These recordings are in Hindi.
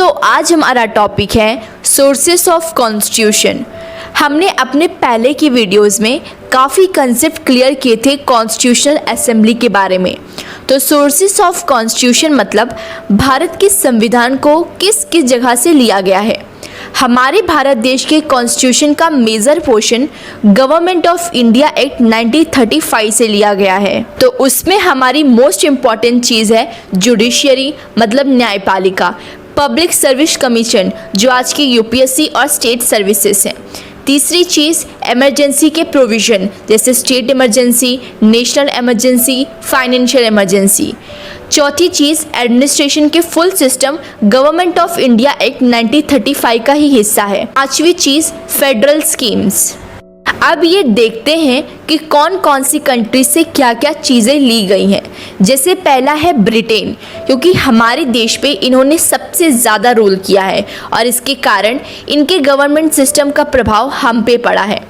आज हमारा टॉपिक है सोर्सेस ऑफ कॉन्स्टिट्यूशन। हमने अपने पहले की वीडियोस में काफ़ी कंसेप्ट क्लियर किए थे कॉन्स्टिट्यूशनल असेंबली के बारे में। तो सोर्सेस ऑफ कॉन्स्टिट्यूशन मतलब भारत के संविधान को किस किस जगह से लिया गया है। हमारे भारत देश के कॉन्स्टिट्यूशन का major portion government of India act 1935 से लिया गया है। तो उसमें हमारी मोस्ट इम्पॉर्टेंट चीज़ है जुडिशियरी मतलब न्यायपालिका, पब्लिक सर्विस कमीशन जो आज की यूपीएससी और स्टेट सर्विसेज हैं। तीसरी चीज़ इमरजेंसी के प्रोविज़न जैसे state emergency, national emergency, financial emergency. चौथी चीज़ एडमिनिस्ट्रेशन के full system government of India act 1935 का ही हिस्सा है। पांचवी चीज़ फेडरल स्कीम्स। अब ये देखते हैं कि कौन कौन सी कंट्री से क्या क्या चीज़ें ली गई हैं। जैसे पहला है ब्रिटेन, क्योंकि हमारे देश पे इन्होंने सबसे ज़्यादा रूल किया है और इसके कारण इनके गवर्नमेंट सिस्टम का प्रभाव हम पे पड़ा है,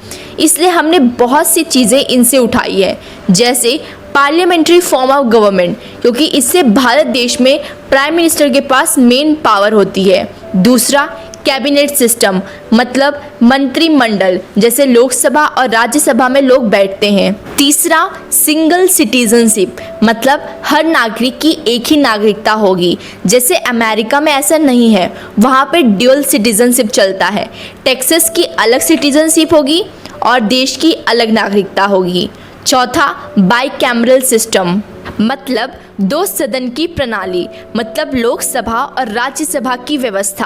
इसलिए हमने बहुत सी चीज़ें इनसे उठाई है। जैसे पार्लियामेंट्री फॉर्म ऑफ गवर्नमेंट, क्योंकि इससे भारत देश में प्राइम मिनिस्टर के पास मेन पावर होती है। दूसरा कैबिनेट सिस्टम मतलब मंत्रिमंडल, जैसे लोकसभा और राज्यसभा में लोग बैठते हैं। तीसरा सिंगल सिटीजनशिप मतलब हर नागरिक की एक ही नागरिकता होगी, जैसे अमेरिका में ऐसा नहीं है, वहाँ पे ड्यूअल सिटीजनशिप चलता है। टेक्सास की अलग सिटीजनशिप होगी और देश की अलग नागरिकता होगी। चौथा बाइकैमरल सिस्टम मतलब दो सदन की प्रणाली मतलब लोकसभा और राज्यसभा की व्यवस्था।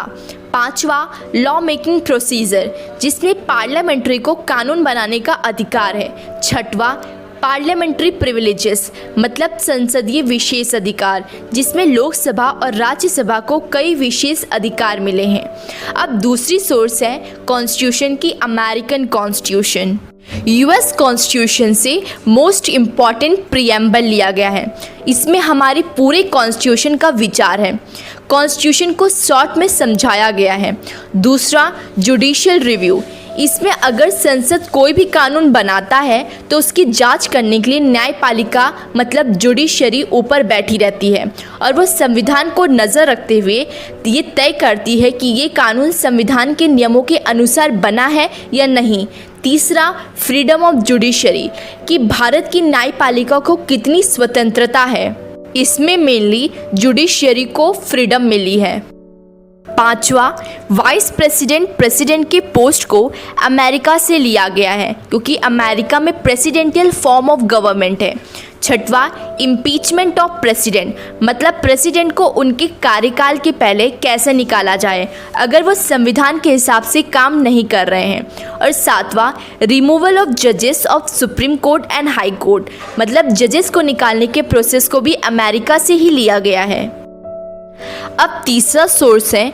पांचवा लॉ मेकिंग प्रोसीजर जिसमें पार्लियामेंट्री को कानून बनाने का अधिकार है। छठवा पार्लियामेंट्री प्रिविलेजेस मतलब संसदीय विशेष अधिकार जिसमें लोकसभा और राज्यसभा को कई विशेष अधिकार मिले हैं। अब दूसरी सोर्स है कॉन्स्टिट्यूशन की अमेरिकन कॉन्स्टिट्यूशन। यूएस कॉन्स्टिट्यूशन से मोस्ट इम्पॉर्टेंट प्रीएम्बल लिया गया है। इसमें हमारे पूरे कॉन्स्टिट्यूशन का विचार है। कॉन्स्टिट्यूशन को शॉर्ट में समझाया गया है। दूसरा जुडिशियल रिव्यू, इसमें अगर संसद कोई भी कानून बनाता है तो उसकी जांच करने के लिए न्यायपालिका मतलब जुडिशरी ऊपर बैठी रहती है और वो संविधान को नज़र रखते हुए ये तय करती है कि ये कानून संविधान के नियमों के अनुसार बना है या नहीं। तीसरा फ्रीडम ऑफ जुडिशरी कि भारत की न्यायपालिका को कितनी स्वतंत्रता है, इसमें मेनली जुडिशरी को फ्रीडम मिली है। पांचवा वाइस प्रेसिडेंट के पोस्ट को अमेरिका से लिया गया है क्योंकि अमेरिका में प्रेसिडेंशियल फॉर्म ऑफ गवर्नमेंट है। छठवा इम्पीचमेंट ऑफ प्रेसिडेंट मतलब प्रेसिडेंट को उनके कार्यकाल के पहले कैसे निकाला जाए अगर वो संविधान के हिसाब से काम नहीं कर रहे हैं। और सातवां रिमूवल ऑफ जजेस of supreme court and high court मतलब जजेस को निकालने के प्रोसेस को भी अमेरिका से ही लिया गया है। अब तीसरा सोर्स है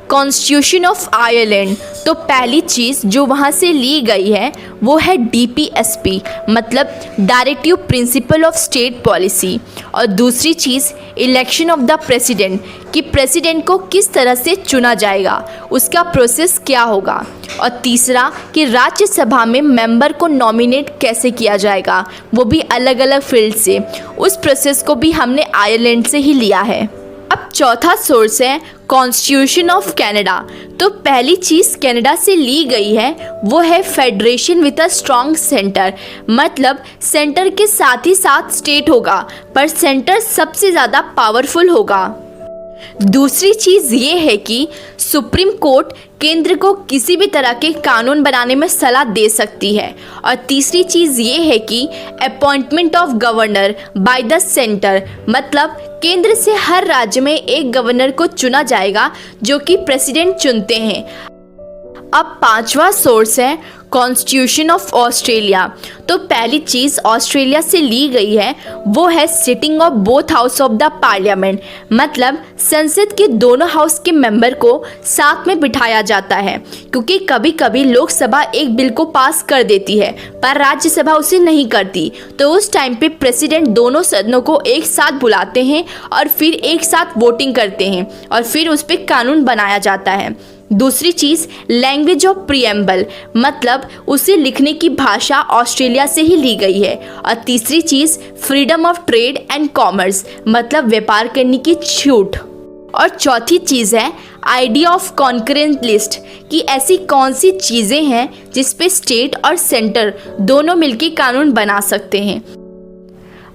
कॉन्स्टिट्यूशन ऑफ आयरलैंड। तो पहली चीज़ जो वहाँ से ली गई है वो है डीपीएसपी मतलब directive principle of state policy. और दूसरी चीज़ इलेक्शन ऑफ द प्रेसिडेंट कि प्रेसिडेंट को किस तरह से चुना जाएगा, उसका प्रोसेस क्या होगा। और तीसरा कि राज्यसभा में मेंबर को नॉमिनेट कैसे किया जाएगा, वो भी अलग अलग फील्ड से। उस प्रोसेस को भी हमने आयरलैंड से ही लिया है। अब चौथा सोर्स है कॉन्स्टिट्यूशन ऑफ कनाडा। तो पहली चीज़ कनाडा से ली गई है वो है federation with a strong centre मतलब सेंटर के साथ ही साथ स्टेट होगा पर सेंटर सबसे ज़्यादा पावरफुल होगा। दूसरी चीज़ ये है कि सुप्रीम कोर्ट केंद्र को किसी भी तरह के कानून बनाने में सलाह दे सकती है। और तीसरी चीज़ ये है कि appointment of governor by the centre मतलब केंद्र से हर राज्य में एक गवर्नर को चुना जाएगा जो कि प्रेसिडेंट चुनते हैं। अब पांचवा सोर्स है कॉन्स्टिट्यूशन ऑफ ऑस्ट्रेलिया। तो पहली चीज़ ऑस्ट्रेलिया से ली गई है वो है sitting of both house of the parliament मतलब संसद के दोनों हाउस के मेंबर को साथ में बिठाया जाता है क्योंकि कभी कभी लोकसभा एक बिल को पास कर देती है पर राज्यसभा उसे नहीं करती। तो उस टाइम पे प्रेसिडेंट दोनों सदनों को एक साथ बुलाते हैं और फिर एक साथ वोटिंग करते हैं और फिर उस पर कानून बनाया जाता है। दूसरी चीज़ लैंग्वेज ऑफ प्रीएम्बल मतलब उसे लिखने की भाषा ऑस्ट्रेलिया से ही ली गई है। और तीसरी चीज़ freedom of trade and commerce मतलब व्यापार करने की छूट। और चौथी चीज़ है आइडिया ऑफ कॉन्करेंट लिस्ट कि ऐसी कौन सी चीज़ें हैं जिस पे स्टेट और सेंटर दोनों मिलकर कानून बना सकते हैं।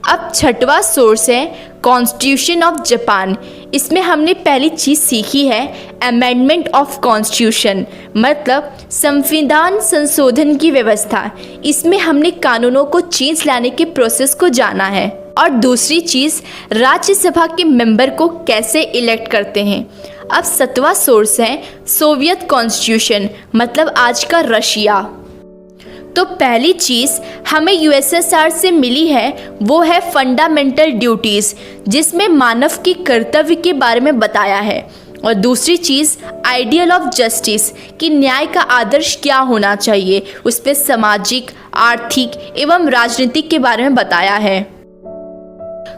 अब छठवां सोर्स है कॉन्स्टिट्यूशन ऑफ जापान। इसमें हमने पहली चीज़ सीखी है अमेंडमेंट ऑफ कॉन्स्टिट्यूशन, मतलब संविधान संशोधन की व्यवस्था। इसमें हमने कानूनों को चेंज लाने के प्रोसेस को जाना है। और दूसरी चीज़ राज्यसभा के मेंबर को कैसे इलेक्ट करते हैं। अब सातवां सोर्स है सोवियत कॉन्स्टिट्यूशन, मतलब आज का रशिया। तो पहली चीज़ हमें यूएसएसआर से मिली है वो है फंडामेंटल ड्यूटीज़, जिसमें मानव के कर्तव्य के बारे में बताया है। और दूसरी चीज़ आइडियल ऑफ जस्टिस कि न्याय का आदर्श क्या होना चाहिए, उस पर सामाजिक, आर्थिक एवं राजनीतिक के बारे में बताया है।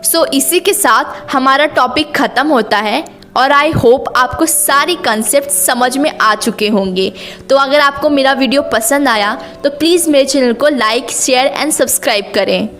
सो इसी के साथ हमारा टॉपिक ख़त्म होता है और आई होप आपको सारी कंसेप्ट समझ में आ चुके होंगे। तो अगर आपको मेरा वीडियो पसंद आया तो प्लीज़ मेरे चैनल को लाइक, शेयर एंड सब्सक्राइब करें।